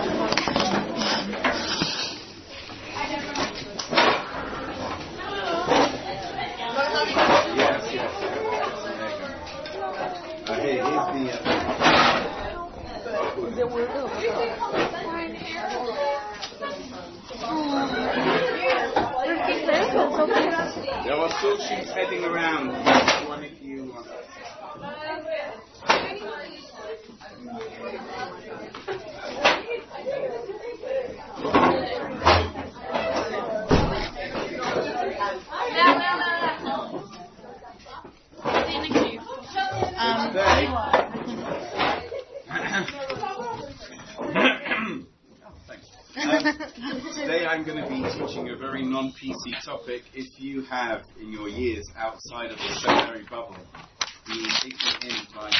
There are still sheets heading around. One if you want. Today I'm going to be teaching a very non-PC topic. If you have, in your years outside of the seminary bubble, been taken in by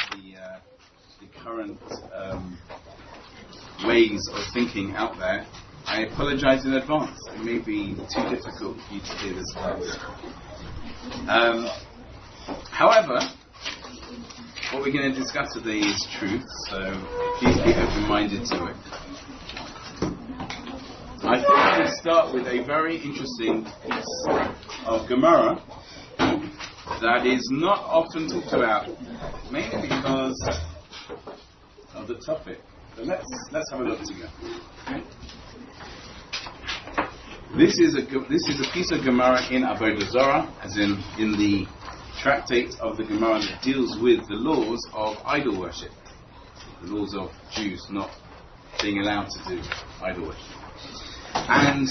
the current ways of thinking out there, I apologize in advance. It may be too difficult for you to hear this class. However, what we're going to discuss today is truth, so please be open-minded to it. I thought we'd start with a very interesting piece of Gemara that is not often talked about, mainly because of the topic. So let's have a look together. Okay? This is a piece of Gemara in Avodah Zarah, as in the tractate of the Gemara that deals with the laws of idol worship, the laws of Jews not being allowed to do idol worship. And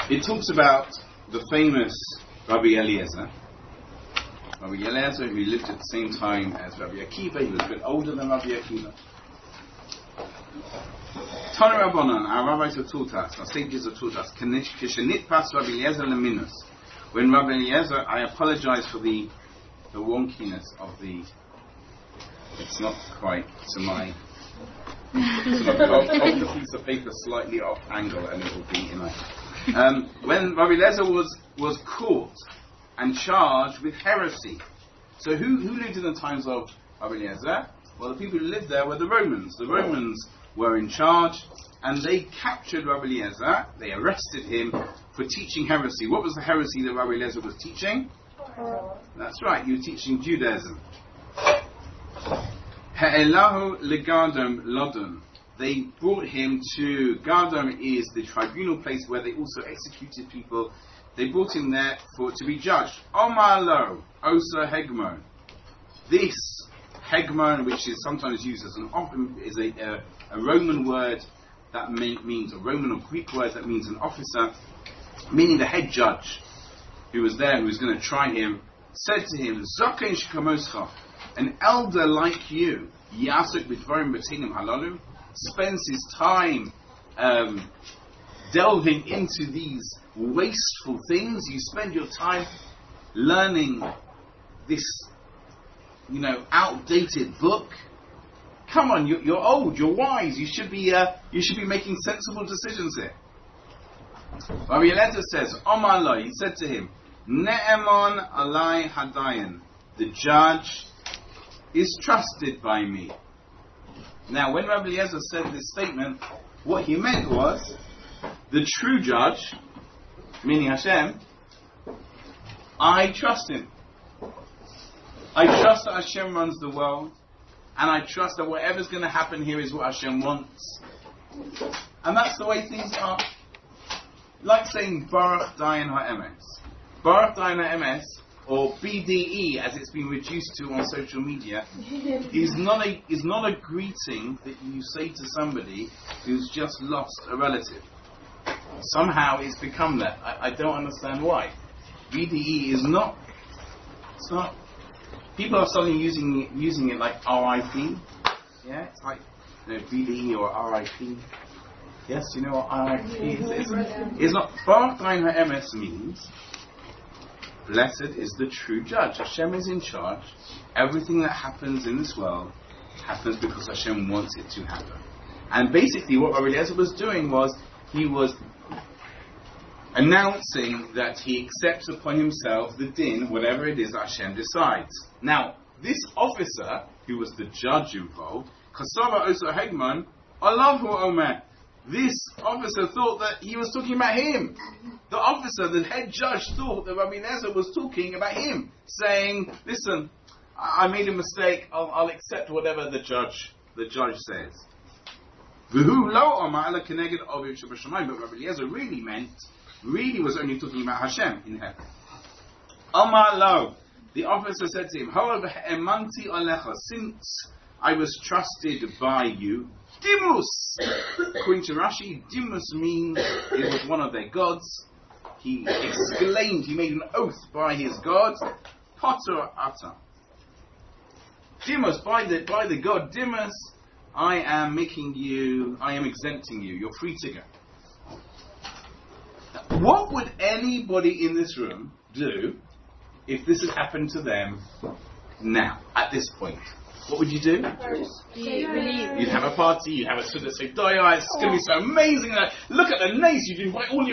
it talks about the famous Rabbi Eliezer. Rabbi Eliezer, who lived at the same time as Rabbi Akiva. He was a bit older than Rabbi Akiva. Tana Rabbanan, our rabbis have taught us, our sages have taught us, Kishenit pas Rabbi Eliezer leminus. When Rabbi Eliezer, I apologize for the wonkiness of the. It's not quite to my. So I'll hold the piece of paper slightly off angle and it will be in when Rabbi Eliezer was caught and charged with heresy. So who lived in the times of Rabbi Eliezer? Well, the people who lived there were the Romans. The Romans were in charge and they captured Rabbi Eliezer. They arrested him for teaching heresy. What was the heresy that Rabbi Eliezer was teaching? That's right, he was teaching Judaism. Ha'elahu legardom lodon. They brought him to Gardom, is the tribunal place where they also executed people. They brought him there to be judged. Omar lo osa hegmon. This hegmon, which is sometimes used as a Roman word that means a Roman or Greek word that means an officer, meaning the head judge who was there, who was going to try him, said to him, Zoken shkamoscha. An elder like you, Yasuk b'dvarim b'tinim halalu, spends his time delving into these wasteful things. You spend your time learning this, outdated book. Come on, you're old, you're wise. You should be making sensible decisions here. Rabbi Eliezer says, Omar lo, he said to him, Ne'emon alai hadayan, the judge is trusted by me. Now, when Rabbi Eliezer said this statement, what he meant was, the true judge, meaning Hashem, I trust him. I trust that Hashem runs the world, and I trust that whatever's going to happen here is what Hashem wants. And that's the way things are. Like saying Baruch Dayan HaEmes. Baruch Dayan HaEmes, or BDE as it's been reduced to on social media, is not a greeting that you say to somebody who's just lost a relative. Somehow it's become that. I don't understand why. BDE is not. It's not. People are suddenly using it like RIP. Yeah, it's like BDE or RIP. Yes, you know what RIP is? It's not. Baruch Dayan HaEmes means blessed is the true judge. Hashem is in charge. Everything that happens in this world happens because Hashem wants it to happen. And basically what Rabbi Eliezer was doing was, he was announcing that he accepts upon himself the din, whatever it is that Hashem decides. Now, this officer, who was the judge involved, Kasava Osa Hegman, Allahu Omer. This officer thought that he was talking about him. The officer, the head judge, thought that Rabbi Eliezer was talking about him, saying, listen, I made a mistake, I'll accept whatever the judge says. But Rabbi Eliezer really was only talking about Hashem in heaven. Amar lo, the officer said to him, since I was trusted by you, Dimus! According to Rashi, Dimus means it was one of their gods. He exclaimed, he made an oath by his god, Potter Ata. Dimus, by the god Dimus, I am exempting you, you're free to go. Now, what would anybody in this room do if this had happened to them now, at this point? What would you do? You'd have a party, you'd have a Suda Sedoya, it's going to be so amazing. Look at the nays, you'd invite all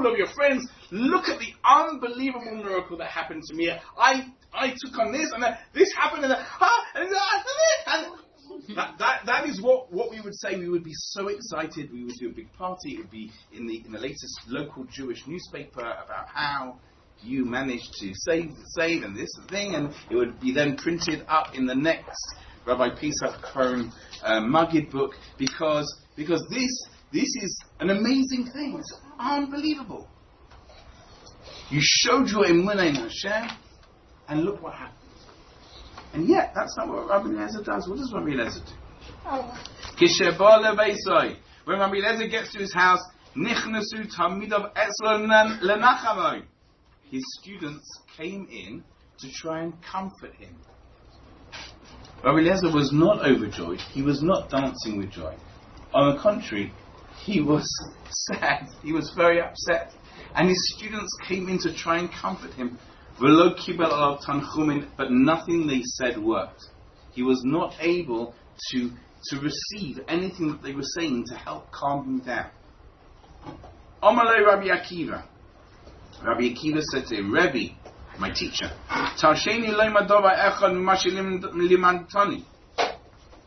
of your friends. Look at the unbelievable miracle that happened to me. I took on this, and then this happened, and that is what we would say. We would be so excited, we would do a big party. It would be in the latest local Jewish newspaper about how you managed to save and this thing, and it would be then printed up in the next Rabbi Pesach Cohen Maggid book, because this is an amazing thing. It's unbelievable. You showed your emunah in Hashem, and look what happened. And yet, that's not what Rabbi Eliezer does. What does Rabbi Eliezer do? When Rabbi Eliezer gets to his house, nichnasu tamidav etzlo lenachamoi. His students came in to try and comfort him. Rabbi Eliezer was not overjoyed. He was not dancing with joy. On the contrary, he was sad. He was very upset. And his students came in to try and comfort him. But nothing they said worked. He was not able to receive anything that they were saying to help calm him down. Amalei Rabbi Akiva. Rabbi Akiva said to him, Rabbi, my teacher,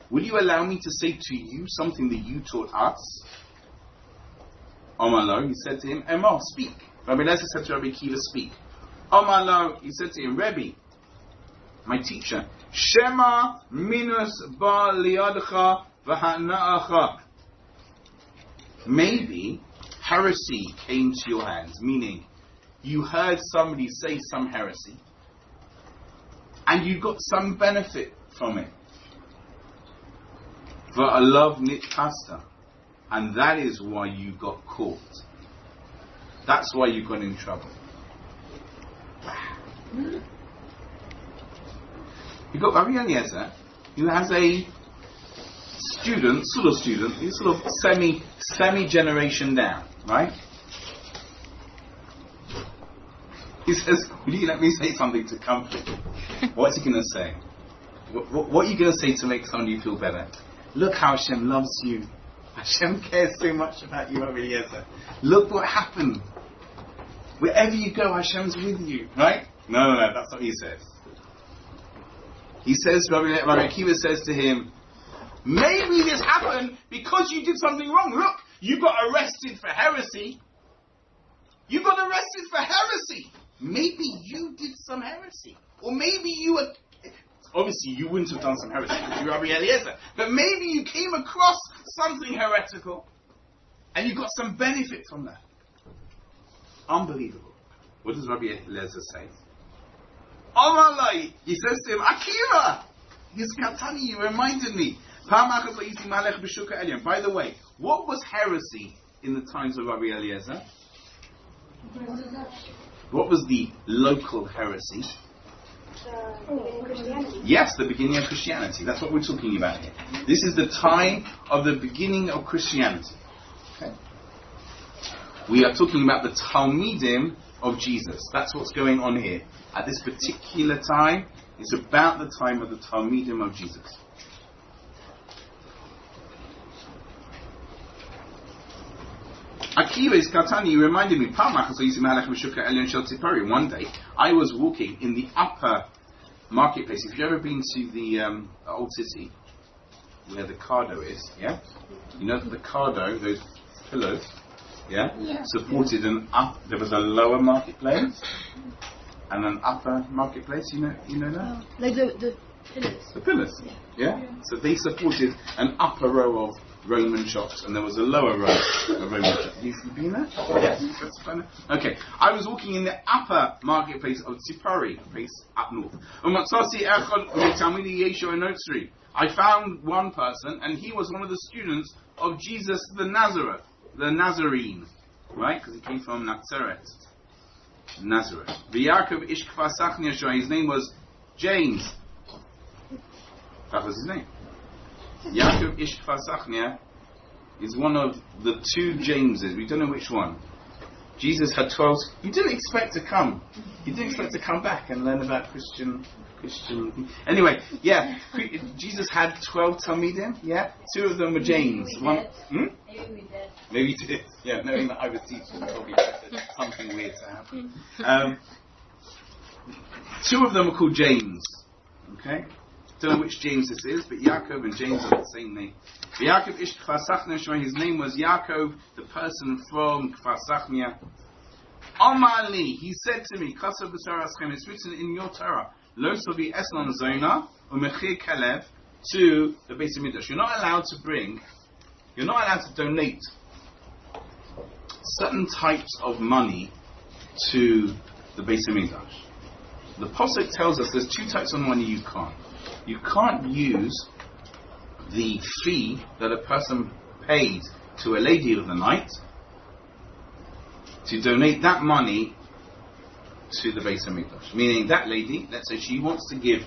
will you allow me to say to you something that you taught us? Amalo, he said to him, Emor, speak. Rabbi Eliezer said to Rabbi Akiva, speak. Amalo, he said to him, Rabbi, my teacher, Shema minus ba liadcha v'hana'acha. Maybe heresy came to your hands, meaning you heard somebody say some heresy, and you got some benefit from it. V'alav nitpasta, and that is why you got caught. That's why you got in trouble. You got Rabbi Eliezer, who has a student, he's sort of semi-generation down, right? He says, will you let me say something to comfort you? What's he going to say? What are you going to say to make somebody feel better? Look how Hashem loves you. Hashem cares so much about you, Rabbi Eliezer. Look what happened. Wherever you go, Hashem's with you, right? No, that's what he says. He says, Rabbi Akiva says to him, maybe this happened because you did something wrong. Look, you got arrested for heresy. You got arrested for heresy. Maybe you did some heresy. Or maybe you were... Obviously, you wouldn't have done some heresy because you're Rabbi Eliezer. But maybe you came across something heretical and you got some benefit from that. Unbelievable. What does Rabbi Eliezer say? Amalai, he says to him, Akiva! He's Katani, you reminded me. By the way, what was heresy in the times of Rabbi Eliezer? What was the local heresy? Yes, the beginning of Christianity. That's what we're talking about here. This is the time of the beginning of Christianity. Okay. We are talking about the Talmidim of Jesus. That's what's going on here. At this particular time, it's about the time of the Talmidim of Jesus. Akiva is Katani reminded me, one day, I was walking in the upper marketplace. If you've ever been to the old city, where the cardo is, yeah? You know that the cardo, those pillars, yeah? Supported there was a lower marketplace and an upper marketplace, you know that? Like the pillars. The pillars, yeah? So they supported an upper row of Roman shops and there was a lower row of Roman shops. You've been there? Yes. That's fine. Okay, I was walking in the upper marketplace of Tzipori, a place up north. I found one person and he was one of the students of Jesus the Nazarene, right? Because he came from Nazareth. V'Yakov ish Kfar Sachnia, his name was James. That was his name. Yaakov ish Kfar Sachnia is one of the two Jameses. We don't know which one. Jesus had 12. He didn't expect to come. He didn't expect to come back and learn about Christian. Anyway, yeah. Jesus had 12 Talmidim. Yeah, 2 of them were James. One. Maybe he did. Yeah, knowing that I was teaching, probably expected something weird to happen. 2 of them are called James. Okay. Don't know which James this is, but Yaakov and James are the same name. Yaakov ish Kfar Sachnia, his name was Yaakov, the person from Kfar Sachnia. Amar li, he said to me, Kasav b'Toraschem, it's written in your Torah, Lo sovi eslan zona u'mechir kelev to the Beis Hamikdash. You're not allowed to donate certain types of money to the Beis Hamikdash. The Pasuk tells us there's 2 types of money you can't. You can't use the fee that a person paid to a lady of the night to donate that money to the Beis Hamikdash. Meaning that lady, let's say she wants to give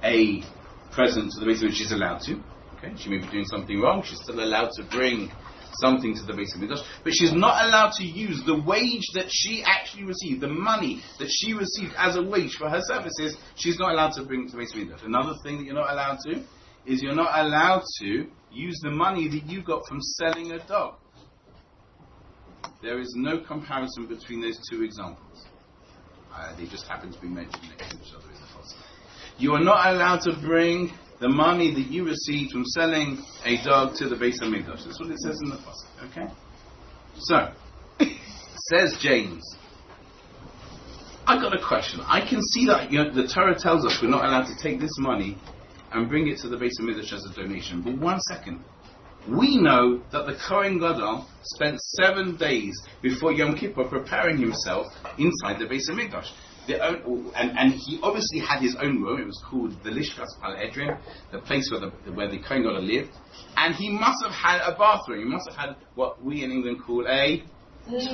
a present to the Beis Hamikdash, she's allowed to. Okay, she may be doing something wrong, she's still allowed to bring something to the Beis Hamikdash, but she's not allowed to use the wage that she actually received, the money that she received as a wage for her services. She's not allowed to bring to the Beis Hamikdash. Another thing that you're not allowed to is you're not allowed to use the money that you got from selling a dog. There is no comparison between those 2 examples. They just happen to be mentioned next to each other in the Pasuk. You are not allowed to bring the money that you received from selling a dog to the Beis Hamikdash. That's what it says in the Pasuk. Okay? So, says James, I've got a question. I can see that the Torah tells us we're not allowed to take this money and bring it to the Beis Hamikdash as a donation. But one second. We know that the Kohen Gadol spent 7 days before Yom Kippur preparing himself inside the Beis Hamikdash. And he obviously had his own room. It was called the Lishkas Paledrin, the place where the Kohen Gadol lived. And he must have had a bathroom. He must have had what we in England call a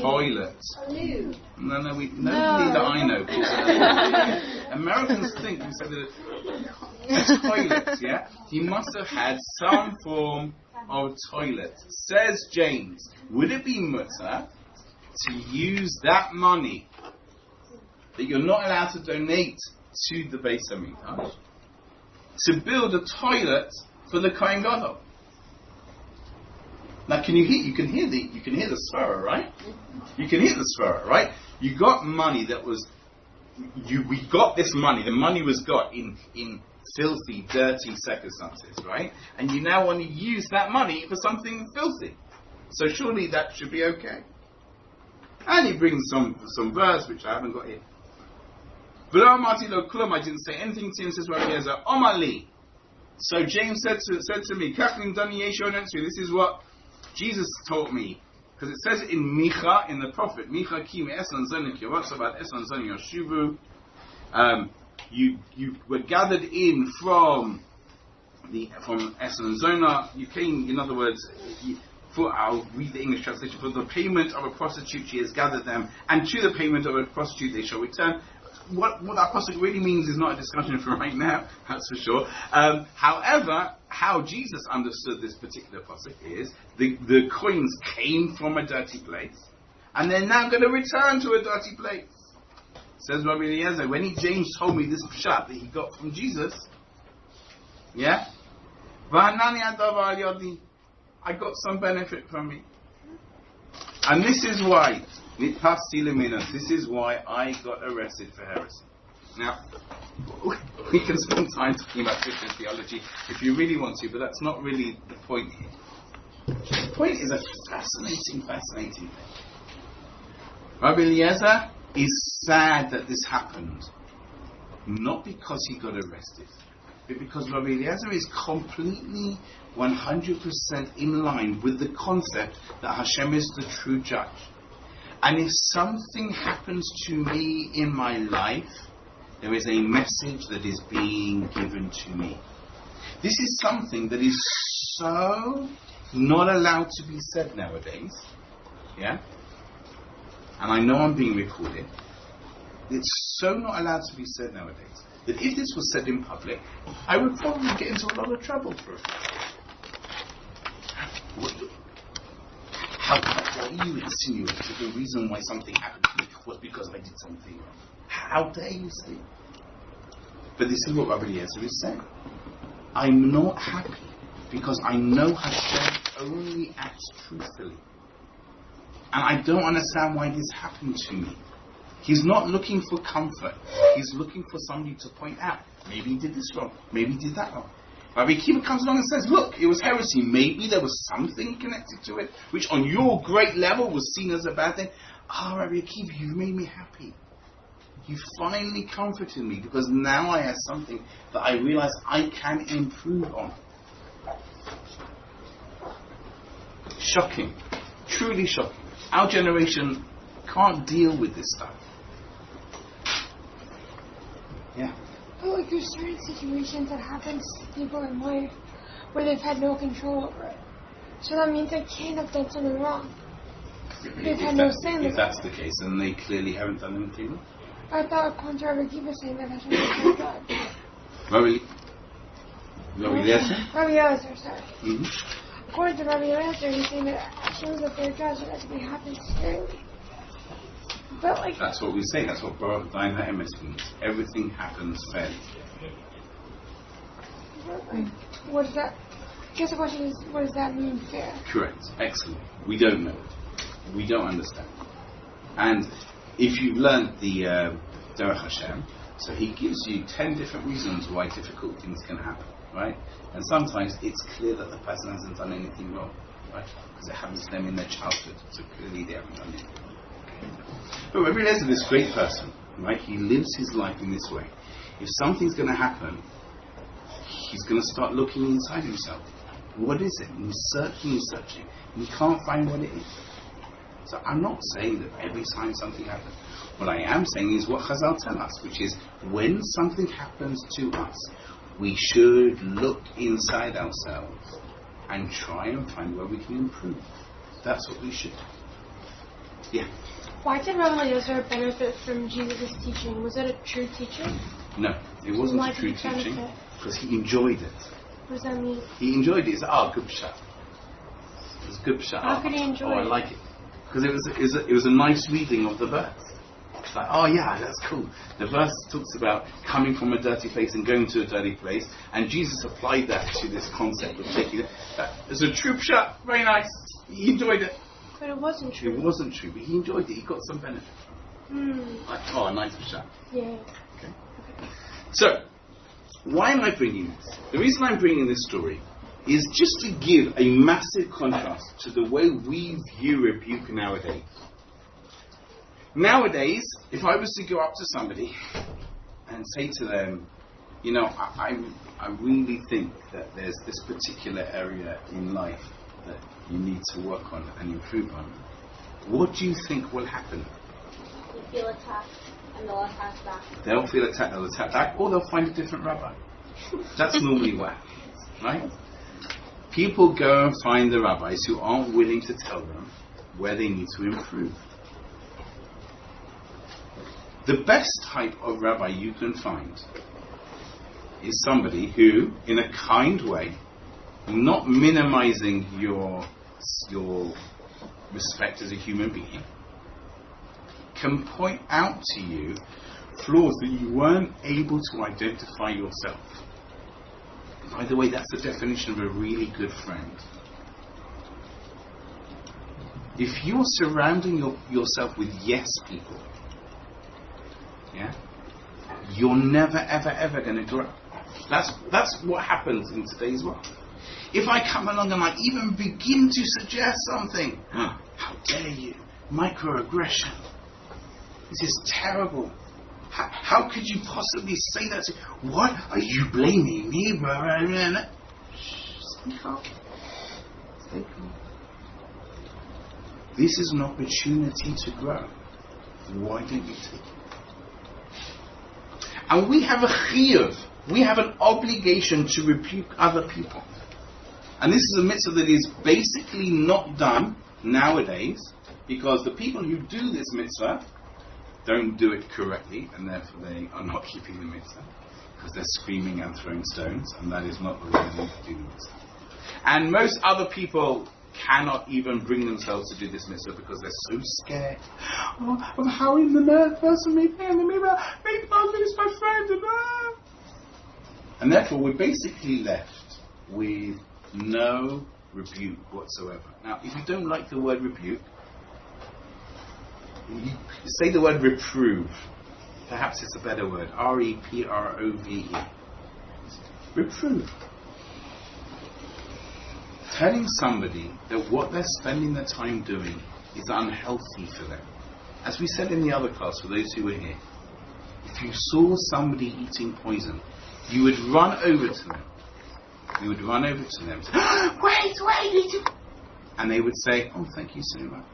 toilet. Nobody that I know. Americans think we said that a toilet, yeah? He must have had some form of toilet. Says James, would it be mutter to use that money that you're not allowed to donate to the Beis Hamikdash to build a toilet for the Kohen Gadol? Now, can you hear? You can hear the svara, right? You can hear the svara, right? You got money that was. We got this money. The money was got in filthy, dirty circumstances, right? And you now want to use that money for something filthy. So surely that should be okay. And he brings some verse which I haven't got here. I didn't say anything to him. Says Rabbi Yezer, Omali. So James said to me, this is what Jesus taught me, because it says in Micha, in the prophet, Micha ki me'esan zonik yoratzavat esan zonik yoshuvu. You were gathered in from Esan Zona. You came, in other words, I'll read the English translation. For the payment of a prostitute, she has gathered them, and to the payment of a prostitute they shall return. What that pasuk really means is not a discussion for right now, that's for sure. However, how Jesus understood this particular pasuk is the coins came from a dirty place, and they're now going to return to a dirty place. Says Rabbi Eliezer, when James told me this pshat that he got from Jesus, yeah, I got some benefit from it. And this is why I got arrested for heresy. Now, we can spend time talking about Christian theology if you really want to, but that's not really the point here. The point is a fascinating thing. Rabbi Eliezer is sad that this happened, not because he got arrested, but because Rabbi Eliezer is completely 100% in line with the concept that Hashem is the true judge. And if something happens to me in my life, there is a message that is being given to me. This is something that is so not allowed to be said nowadays. Yeah? And I know I'm being recorded. It's so not allowed to be said nowadays that if this was said in public, I would probably get into a lot of trouble for it. How dare you insinuate that the reason why something happened to me was because I did something wrong? How dare you say it? But this is what Rabbi Eliezer is saying. I'm not happy because I know Hashem only acts truthfully. And I don't understand why this happened to me. He's not looking for comfort. He's looking for somebody to point out. Maybe he did this wrong. Maybe he did that wrong. Rabbi Akiva comes along and says, look, it was heresy. Maybe there was something connected to it, which on your great level was seen as a bad thing. Rabbi Akiva, you've made me happy. You finally comforted me because now I have something that I realize I can improve on. Shocking. Truly shocking. Our generation can't deal with this stuff. Yeah. But like there's certain situations that happens to people in life where they've had no control over it. So that means they can't have done something wrong. They've had no say. If that's the case, then they clearly haven't done anything wrong. I thought Rabbi Akiva saying that Hashem is God. Rabbi Eliezer? Rabbi Eliezer, sorry. Mm-hmm. According to Rabbi Eliezer, he's saying that Hashem is a fair judge and that to be happens fairly. But like that's what we say. That's what Baruch Dain HaEmes means. Everything happens fairly. What does that? I guess the question is, what does that mean, fair? Correct. Excellent. We don't know. We don't understand. And if you've learned the Derech Hashem, so he gives you 10 different reasons why difficult things can happen, right? And sometimes it's clear that the person hasn't done anything wrong, right? Because it happens to them in their childhood, so clearly they haven't done anything wrong. But Rabbi Eliezer is this great person, right? He lives his life in this way. If something's going to happen, he's going to start looking inside himself. What is it? And he's searching, and he can't find what it is. So I'm not saying that every time something happens. What I am saying is what Chazal tell us, which is when something happens to us, we should look inside ourselves and try and find where we can improve. That's what we should do. Yeah. Why did Rabbi Eliezer benefit from Jesus' teaching? Was it a true teaching? No, it wasn't a true teaching because he enjoyed it. What does that mean? He enjoyed it. He said, good pshat. It was good pshat. How could he enjoy it? I like it. Because it was a nice reading of the verse. It's like, yeah, that's cool. The verse talks about coming from a dirty place and going to a dirty place, and Jesus applied that to this concept of taking it. It's a true pshat. Very nice. He enjoyed it. But it wasn't true. It wasn't true, but he enjoyed it. He got some benefit from it. Like, nice pshat. Yeah. Okay. So, why am I bringing this? The reason I'm bringing this story is just to give a massive contrast to the way we view rebuke nowadays. Nowadays, if I was to go up to somebody and say to them, I really think that there's this particular area in life that you need to work on and improve on, what do you think will happen? You feel attacked and they'll attack back. They'll feel attacked, they'll attack back, or they'll find a different rabbi. That's normally what happens, right? People go and find the rabbis who aren't willing to tell them where they need to improve. The best type of rabbi you can find is somebody who, in a kind way, not minimizing your respect as a human being, can point out to you flaws that you weren't able to identify yourself. By the way, that's the definition of a really good friend. If you're surrounding yourself with yes people, yeah, you're never, ever, ever going to grow. That's what happens in today's world. If I come along and I even begin to suggest something, how dare you, microaggression, this is terrible. How could you possibly say that? What are you blaming me, brother? Stay calm. Stay calm. This is an opportunity to grow. Why don't you take it? And we have a chiyuv. We have an obligation to rebuke other people. And this is a mitzvah that is basically not done nowadays, because the people who do this mitzvah don't do it correctly, and therefore they are not keeping the mitzvah, because they're screaming and throwing stones, and that is not the way they do the mitzvah. And most other people cannot even bring themselves to do this mitzvah because they're so scared of how in the person may pay, and maybe I'll lose my friend, and therefore we're basically left with no rebuke whatsoever. Now, if you don't like the word rebuke, you say the word reprove. Perhaps it's a better word. R-E-P-R-O-V-E. Reprove. Telling somebody that what they're spending their time doing is unhealthy for them. As we said in the other class, for those who were here, if you saw somebody eating poison, you would run over to them. You would run over to them and say, wait, and they would say, oh, thank you so much,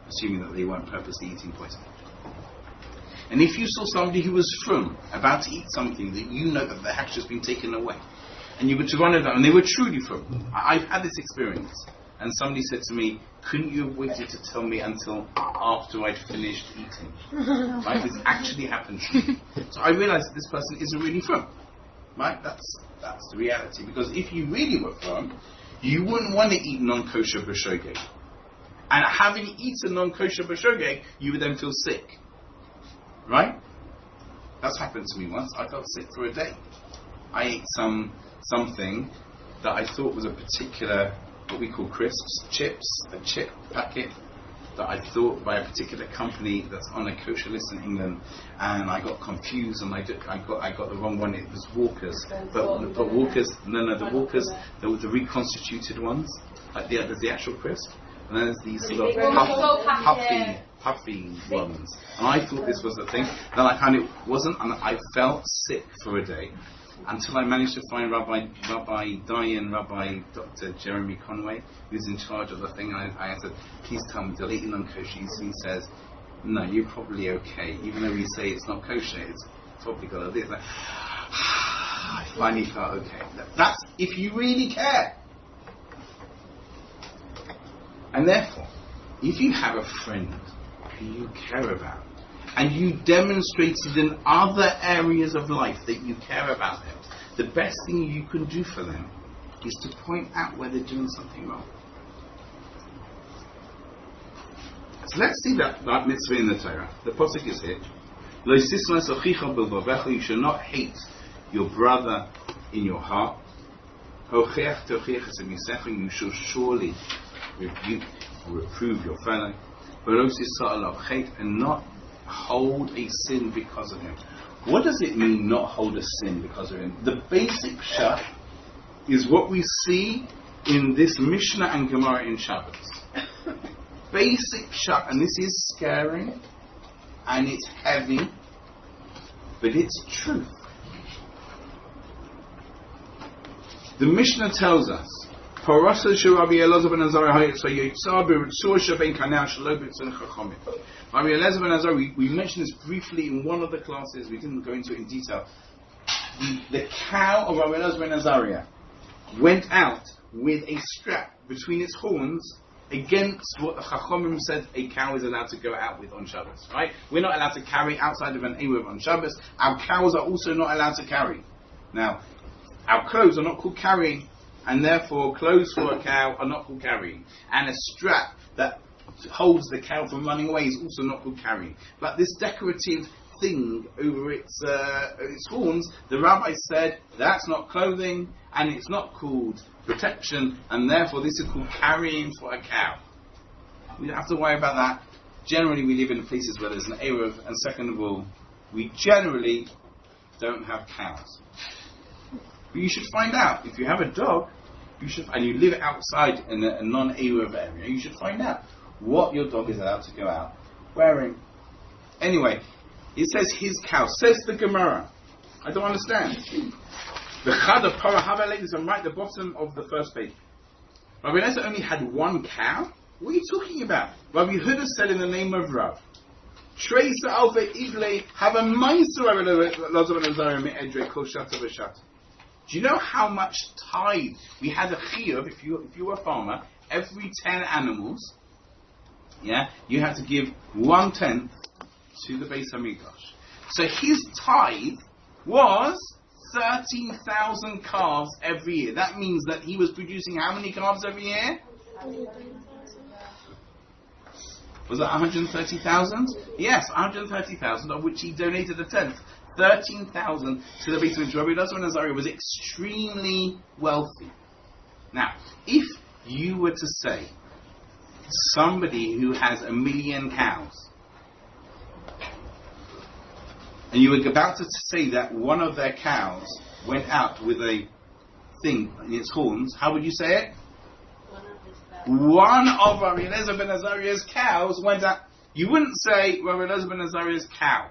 assuming that they weren't purposely eating poison. And if you saw somebody who was about to eat something that you know that the hatch has been taken away, and you were to run over, and they were truly I've had this experience, and somebody said to me, couldn't you have waited to tell me until after I'd finished eating? Right? This actually happened to me. So I realized that this person isn't really right? That's the reality. Because if you really were you wouldn't want to eat non-kosher b'shogeg. And having eaten non-kosher b'shogeg, you would then feel sick. Right? That's happened to me once. I felt sick for a day. I ate something that I thought was a particular, what we call crisps, chips, a chip packet that I thought by a particular company that's on a kosher list in England, and I got confused and I got the wrong one. It was Walkers, but Walkers, the Walkers, the reconstituted ones, like there's the actual crisp, and then there's these sort of puffy ones, and I thought this was the thing. Then I found it wasn't, and I felt sick for a day. Until I managed to find Rabbi Dr. Jeremy Conway, who's in charge of the thing. I said, please tell me, delete it on kosher. And he says, no, you're probably okay. Even though we say it's not kosher, it's probably got this. Like, I finally felt okay. That's if you really care. And therefore, if you have a friend who you care about, and you demonstrated in other areas of life that you care about them, the best thing you can do for them is to point out where they're doing something wrong. So let's see that mitzvah in the Torah. The pasuk is here. You shall not hate your brother in your heart. You shall surely rebuke or reprove your fellow. And not hold a sin because of him. What does it mean, not hold a sin because of him? The basic pshat is what we see in this Mishnah and Gemara in Shabbos. Basic pshat, and this is scary, and it's heavy, but it's truth. The Mishnah tells us, Rabbi Elazar ben Azar, we mentioned this briefly in one of the classes, we didn't go into it in detail. The cow of Rabbi Elazar ben Azariah went out with a strap between its horns against what the Chachamim said a cow is allowed to go out with on Shabbos. Right? We're not allowed to carry outside of an Erev on Shabbos. Our cows are also not allowed to carry. Now, our clothes are not called carrying, and therefore clothes for a cow are not called carrying. And a strap that holds the cow from running away is also not called carrying. But this decorative thing over its horns, the rabbi said that's not clothing and it's not called protection, and therefore this is called carrying for a cow. We don't have to worry about that. Generally we live in places where there's an Erev, and second of all, we generally don't have cows. But you should find out. If you have a dog, and you live outside in a non-Eruv area, you should find out what your dog is allowed to go out wearing. Anyway, it says his cow. Says the Gemara. I don't understand. The Chada Parahava is right at the bottom of the first page. Rabbi Eliezer only had one cow? What are you talking about? Rabbi Yehuda said in the name of Rav, Trei Sa'alve Ible have a Meiser Rabbi Eliezer Me'edre Kol Shata V'Shata. Do you know how much tithe we had a chiyuv if you were a farmer? Every 10 animals, you had to give 1/10 to the Beis Hamikdash. So his tithe was 13,000 calves every year. That means that he was producing how many calves every year? Was that 130,000? Yes, 130,000, of which he donated a tenth. 13,000 to the Beis Hamikdash. Rabbi Eliezer ben Azariah was extremely wealthy. Now, if you were to say somebody who has 1 million cows, and you were about to say that one of their cows went out with a thing in its horns, how would you say it? One of Rabbi Eliezer ben Azariah's cows went out. You wouldn't say Rabbi Eliezer ben Azariah's cow,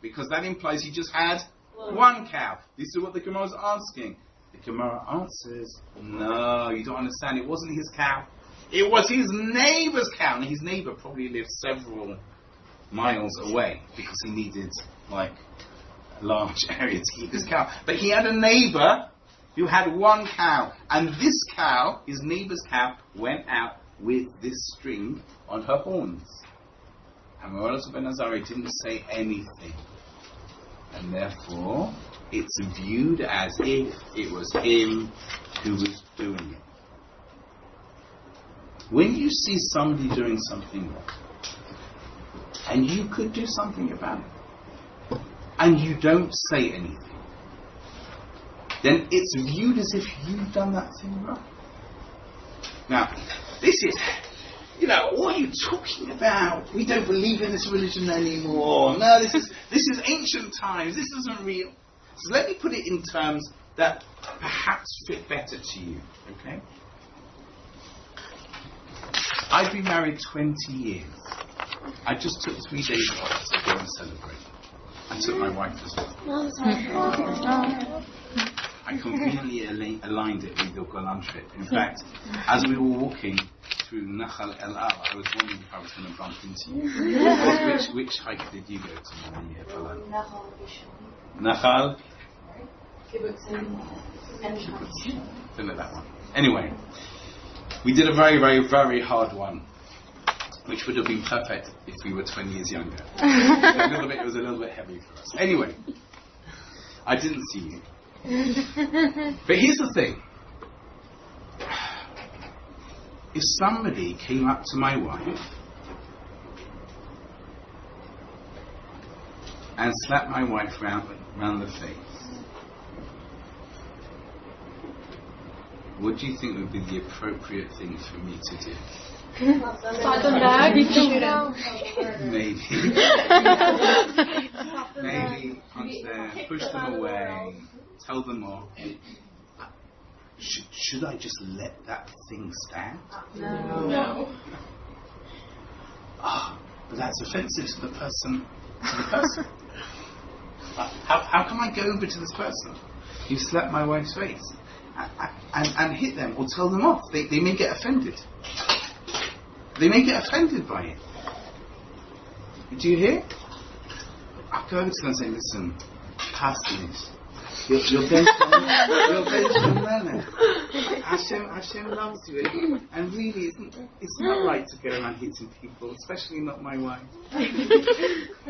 because that implies he just had one cow. This is what the Gemara is asking. The Gemara answers, no, you don't understand. It wasn't his cow. It was his neighbor's cow. And his neighbor probably lived several miles away because he needed a large area to keep his cow. But he had a neighbor who had one cow. And this cow, his neighbor's cow, went out with this string on her horns. And Rabbi Eliezer ben Azariah didn't say anything. And therefore, it's viewed as if it was him who was doing it. When you see somebody doing something wrong, and you could do something about it, and you don't say anything, then it's viewed as if you've done that thing wrong. Now, this is, what are you talking about? We don't believe in this religion anymore. No, this is ancient times. This isn't real. So let me put it in terms that perhaps fit better to you. Okay? I've been married 20 years. I just took 3 days off to go and celebrate. I took my wife as well. I conveniently aligned it with your Golan trip. In fact, as we were walking through Nachal El Al, I was wondering if I was going to bump into you. Which hike did you go to? Nachal? Don't know that one. Anyway, we did a very, very, very hard one, which would have been perfect if we were 20 years younger. It was a little bit heavy for us. Anyway, I didn't see you. But here's the thing. If somebody came up to my wife and slapped my wife round the face, what do you think would be the appropriate thing for me to do? Slap them back. Maybe punch them, push them away, tell them off. Should I just let that thing stand? No. But that's offensive to the person. How can I go over to this person who slapped my wife's face and hit them or tell them off? They may get offended. They may get offended by it. Do you hear? I'll go over to them and say, listen, Pastor, you're going to learn. Hashem loves you, and really it's not right to go around hitting people, especially not my wife.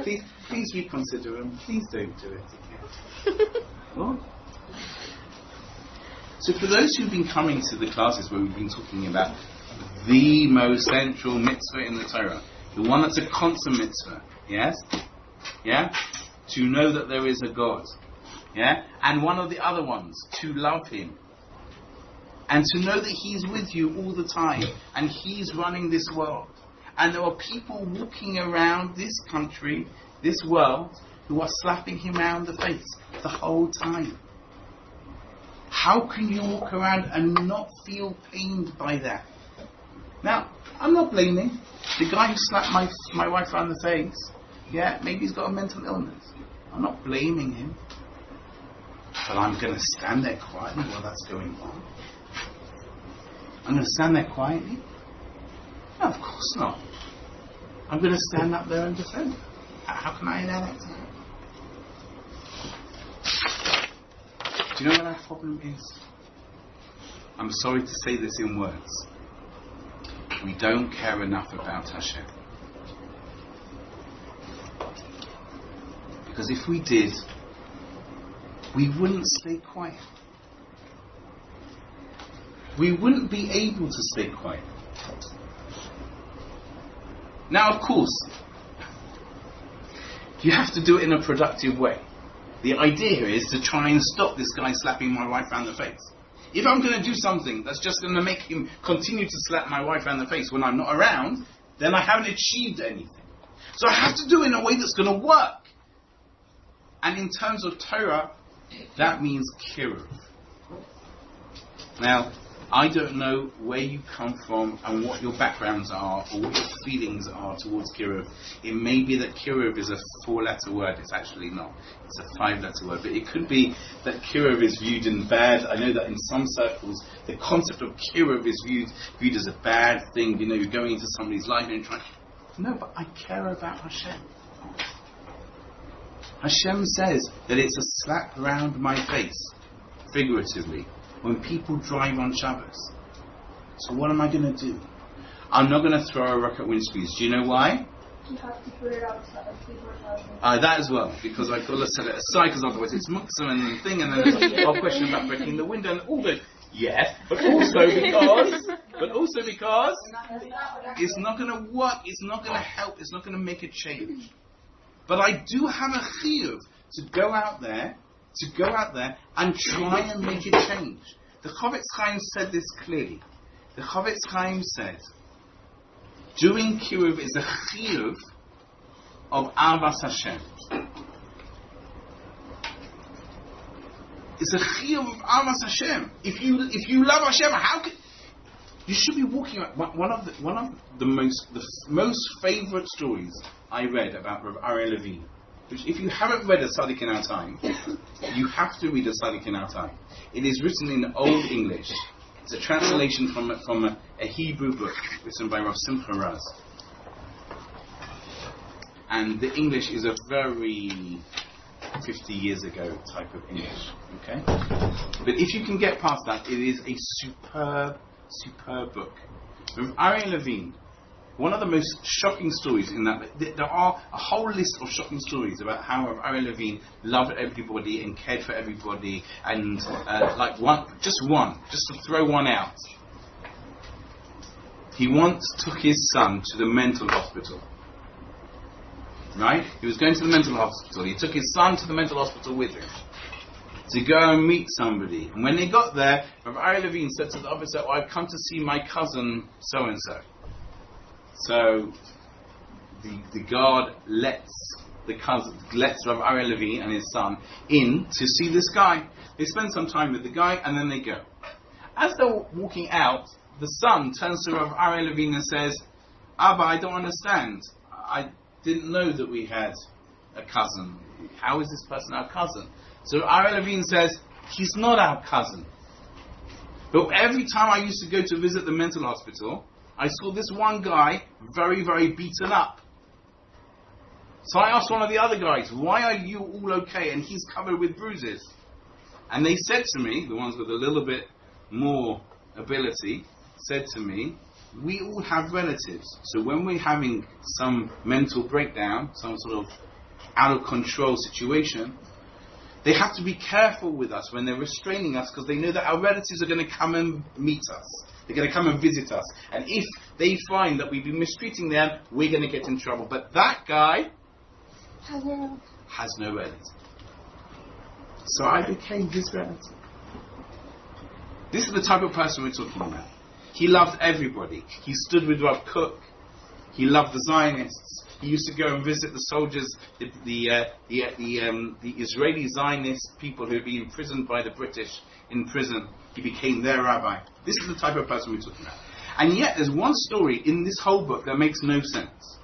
Please reconsider them. Please don't do it again. What? So for those who've been coming to the classes where we've been talking about the most central mitzvah in the Torah, the one that's a constant mitzvah, yes? Yeah? To know that there is a God. Yeah? And one of the other ones, to love Him. And to know that He's with you all the time. And He's running this world. And there are people walking around this country, this world, who are slapping him around the face the whole time. How can you walk around and not feel pained by that? Now, I'm not blaming the guy who slapped my wife around the face. Yeah, maybe he's got a mental illness. I'm not blaming him. But I'm going to stand there quietly while that's going on. I'm going to stand there quietly? No, of course not. I'm going to stand up there and defend her. How can I allow that to happen? Do you know what our problem is? I'm sorry to say this in words. We don't care enough about Hashem. Because if we did, we wouldn't stay quiet. We wouldn't be able to stay quiet. Now, of course, you have to do it in a productive way. The idea is to try and stop this guy slapping my wife around the face. If I'm going to do something that's just going to make him continue to slap my wife around the face when I'm not around, then I haven't achieved anything. So I have to do it in a way that's going to work. And in terms of Torah, that means kiruv. Now, I don't know where you come from and what your backgrounds are or what your feelings are towards kiruv. It may be that kiruv is a 4-letter word. It's actually not. It's a 5-letter word. But it could be that kiruv is viewed in bad. I know that in some circles, the concept of kiruv is viewed as a bad thing. You know, you're going into somebody's life and you're trying. No, but I care about Hashem. Hashem says that it's a slap round my face, figuratively, when people drive on Shabbos. So what am I going to do? I'm not going to throw a rock at windscreens. Do you know why? You have to put it outside. That as well, because I've got to set it aside, because otherwise it's muktzah and the thing, and then there's a whole question about breaking the window and all that. Yes, but also because it's not going to work, it's not going to help, it's not going to make a change. But I do have a chiyuv to go out there and try and make a change. The Chavetz Chaim said this clearly. The Chavetz Chaim said, doing kiruv is a chiyuv of Avas Hashem. It's a chiyuv of Avas Hashem. If you love Hashem, how can you should be walking around. One of the most favorite stories I read about Rabbi Aryeh Levine, which if you haven't read a Tzaddik in Our Time, you have to read a Tzaddik in Our Time. It is written in Old English. It's a translation from a Hebrew book written by Rav Simcha Raz. And the English is a very 50 years ago type of English. Okay? But if you can get past that, it is a superb book. Rav Aryeh Levine, one of the most shocking stories in that, there are a whole list of shocking stories about how Rav Aryeh Levine loved everybody and cared for everybody, and just to throw one out. He once took his son to the mental hospital. Right? He was going to the mental hospital. He took his son to the mental hospital with him to go and meet somebody. And when they got there, Rav Aryeh Levine said to the officer, I've come to see my cousin so-and-so. So the guard lets Rav Aryeh Levine and his son in to see this guy. They spend some time with the guy and then they go. As they're walking out, the son turns to Rav Aryeh Levine and says, Abba, I don't understand. I didn't know that we had a cousin. How is this person our cousin? So Aryeh Levine says, he's not our cousin. But every time I used to go to visit the mental hospital, I saw this one guy very, very beaten up. So I asked one of the other guys, why are you all okay? And he's covered with bruises. And they said to me, the ones with a little bit more ability, said to me, we all have relatives. So when we're having some mental breakdown, some sort of out of control situation, they have to be careful with us when they're restraining us, because they know that our relatives are going to come and meet us. They're going to come and visit us. And if they find that we've been mistreating them, we're going to get in trouble. But that guy has no relative. So I became his relative. This is the type of person we're talking about. He loved everybody. He stood with Rav Kook. He loved the Zionists. He used to go and visit the soldiers, the Israeli Zionist people who had been imprisoned by the British in prison. He became their rabbi. This is the type of person we're talking about. And yet, there's one story in this whole book that makes no sense.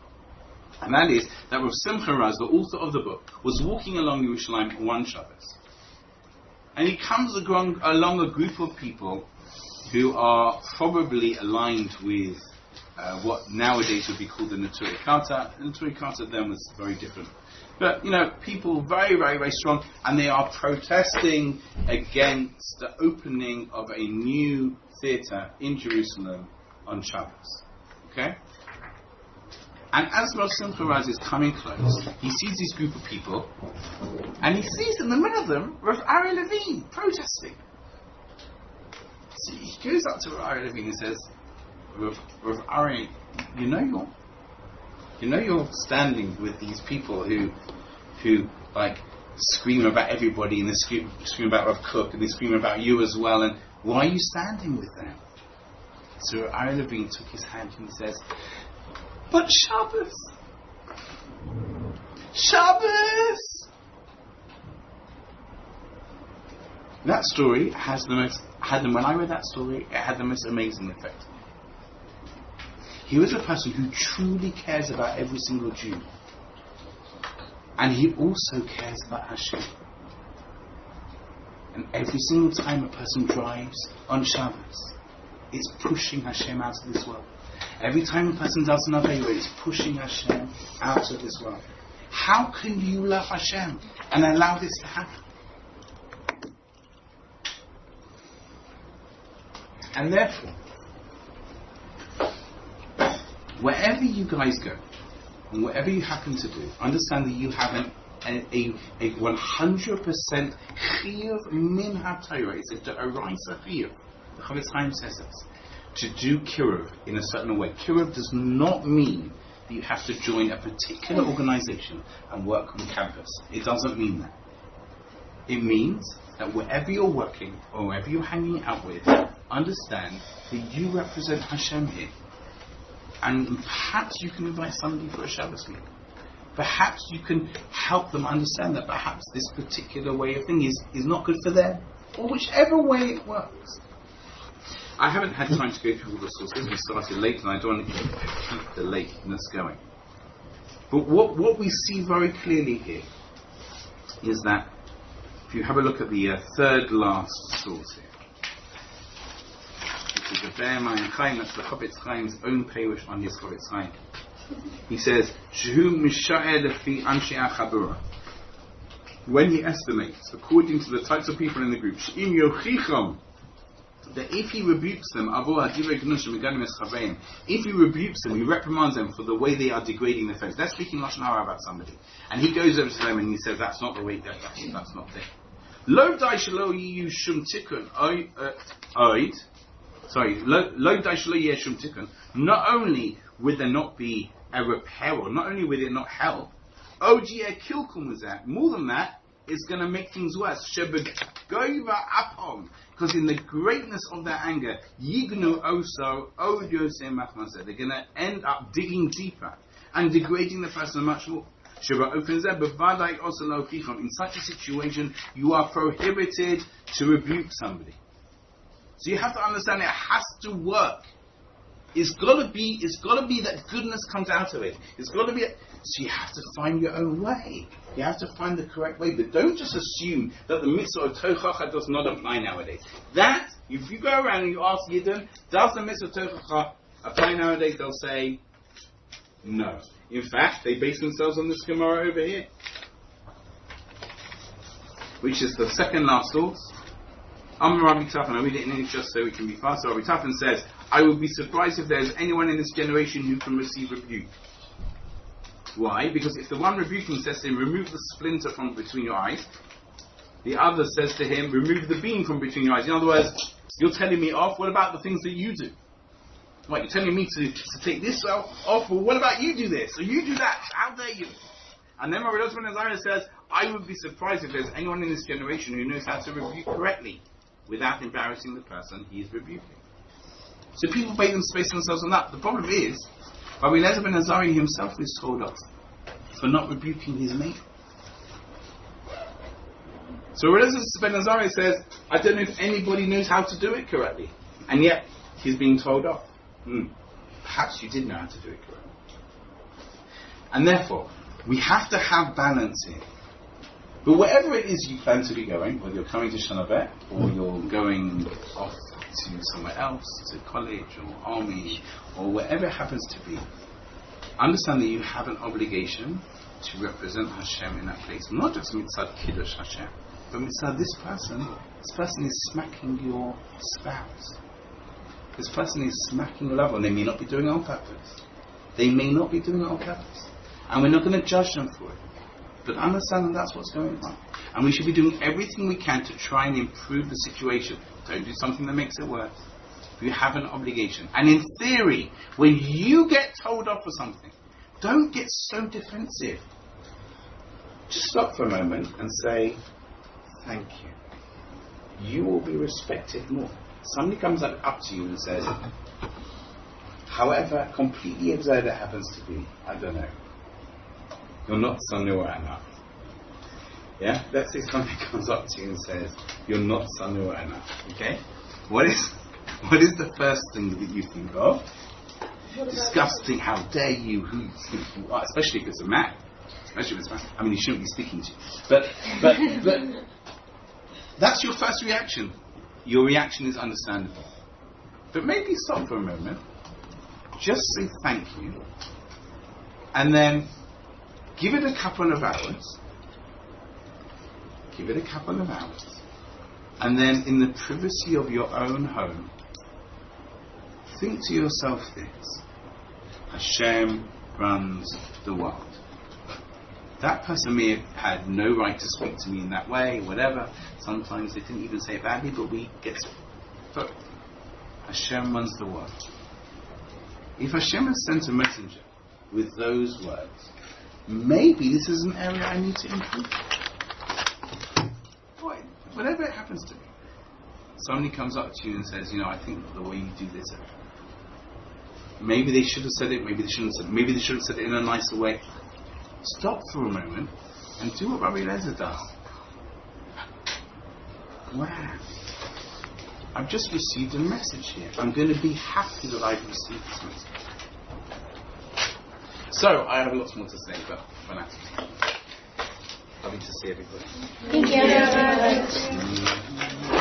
And that is that Rav Simcha Raz, the author of the book, was walking along Yerushalayim one Shabbos. And he comes along a group of people who are probably aligned with what nowadays would be called the Neturei Karta. The Neturei Karta then was very different. But, people very, very, very strong, and they are protesting against the opening of a new theatre in Jerusalem on Shabbos. Okay? And as Rav Simcha Raz is coming close, he sees this group of people, and he sees in the middle of them Rav Ari Levine protesting. So he goes up to Rav Ari Levine and says, Rav Ari, you're standing with these people who like scream about everybody, and they scream about Rav Kook, and they scream about you as well, and why are you standing with them? So Rav Ari Levine took his hand and he says, but Shabbos! Shabbos! That story when I read that story, it had the most amazing effect. He was a person who truly cares about every single Jew. And he also cares about Hashem. And every single time a person drives on Shabbos, it's pushing Hashem out of this world. Every time a person does an Aveira, it's pushing Hashem out of this world. How can you love Hashem and allow this to happen? And therefore, wherever you guys go, and whatever you happen to do, understand that you have a 100% chiyuv min ha-Torah. It's a deraisa chiyuv. The Chavetz Chaim says this. To do kiruv in a certain way. Kiruv does not mean that you have to join a particular organization and work on campus. It doesn't mean that. It means that wherever you're working or wherever you're hanging out with, understand that you represent Hashem here. And perhaps you can invite somebody for a Shabbos meal. Perhaps you can help them understand that perhaps this particular way of thinking is not good for them. Or whichever way it works. I haven't had time to go through all the sources. We started late and I don't want to keep the lateness going. But what we see very clearly here is that if you have a look at the third last source here, which is the Be'er Mayim Chaim, that's the Chavetz Chaim's own parish on his Chavetz Chaim. He says, Shehu Misha'eh Lefi Anshe HaChabura. When he estimates, according to the types of people in the group, She'im Yochicham, that if he rebukes them, if he rebukes them, he reprimands them for the way they are degrading their friends. They're speaking Lashon Hara about somebody, and he goes over to them and he says, "That's not the way. That's not there." Lo dai shelo yiyu shum tikkun oid. Sorry, lo dai shelo yiyu shum tikkun. Not only would there not be a repair, or not only would it not help, ojieh kilkum was that. More than that, it's going to make things worse. Because in the greatness of their anger, yignu oso od yosem machmasa, they're going to end up digging deeper and degrading the person much more. In such a situation, you are prohibited to rebuke somebody. So you have to understand it has to work. It's got to be that goodness comes out of it. It's got to be. So you have to find your own way. You have to find the correct way. But don't just assume that the mitzvah of tochacha does not apply nowadays. That, if you go around and you ask Yidden, does the mitzvah of tochacha apply nowadays? They'll say no. In fact, they base themselves on this Gemara over here, which is the second last source. Rabbi Tafan, I read it in English just so we can be faster. Rabbi Tafan says, I would be surprised if there's anyone in this generation who can receive rebuke. Why? Because if the one rebuking says to him, remove the splinter from between your eyes, the other says to him, remove the beam from between your eyes. In other words, you're telling me off, what about the things that you do? What, you're telling me to take this off? Well, what about you do this? Or you do that? How dare you? And then Rabbi Yosef ben Azariah says, I would be surprised if there's anyone in this generation who knows how to rebuke correctly without embarrassing the person he is rebuking. So people base themselves on that. The problem is Rabbi Eliezer ben Azariah himself is told off for not rebuking his mate. So Rabbi Eliezer ben Azariah says, I don't know if anybody knows how to do it correctly. And yet, he's being told off. Perhaps you did know how to do it correctly. And therefore, we have to have balance here. But wherever it is you plan to be going, whether you're coming to Shana Bet, or you're going off to somewhere else, to college or army, or wherever it happens to be, understand that you have an obligation to represent Hashem in that place. Not just mitzad kiddush Hashem, but mitzad this person is smacking your spouse. This person is smacking your lover, and they may not be doing it on purpose. They may not be doing it on purpose. And we're not going to judge them for it. But understand that that's what's going on. And we should be doing everything we can to try and improve the situation. Don't do something that makes it worse. You have an obligation. And in theory, when you get told off for something, don't get so defensive. Just stop for a moment and say, thank you. You will be respected more. Somebody comes up to you and says, however completely absurd it happens to be, I don't know, you're not Sanua enough. Yeah? Let's say somebody comes up to you and says, you're not Sanua enough. Okay? What is the first thing that you think of? Disgusting, how dare you, who you think you are, especially if it's a man. I mean, you shouldn't be speaking to you. But that's your first reaction. Your reaction is understandable. But maybe stop for a moment, just say thank you, and then give it a couple of hours. Give it a couple of hours. And then in the privacy of your own home, think to yourself this: Hashem runs the world. That person may have had no right to speak to me in that way, whatever. Sometimes they didn't even say it badly, but we get to it. But Hashem runs the world. If Hashem has sent a messenger with those words, maybe this is an area I need to improve. Boy, whatever it happens to be. Somebody comes up to you and says, I think the way you do this, maybe they should have said it, maybe they shouldn't have said it, maybe they should have said it in a nicer way. Stop for a moment and do what Rabbi Eliezer does. Wow. I've just received a message here. I'm going to be happy that I've received this message. So, I have lots more to say, but for now. Lovely to see everybody. Thank you very much.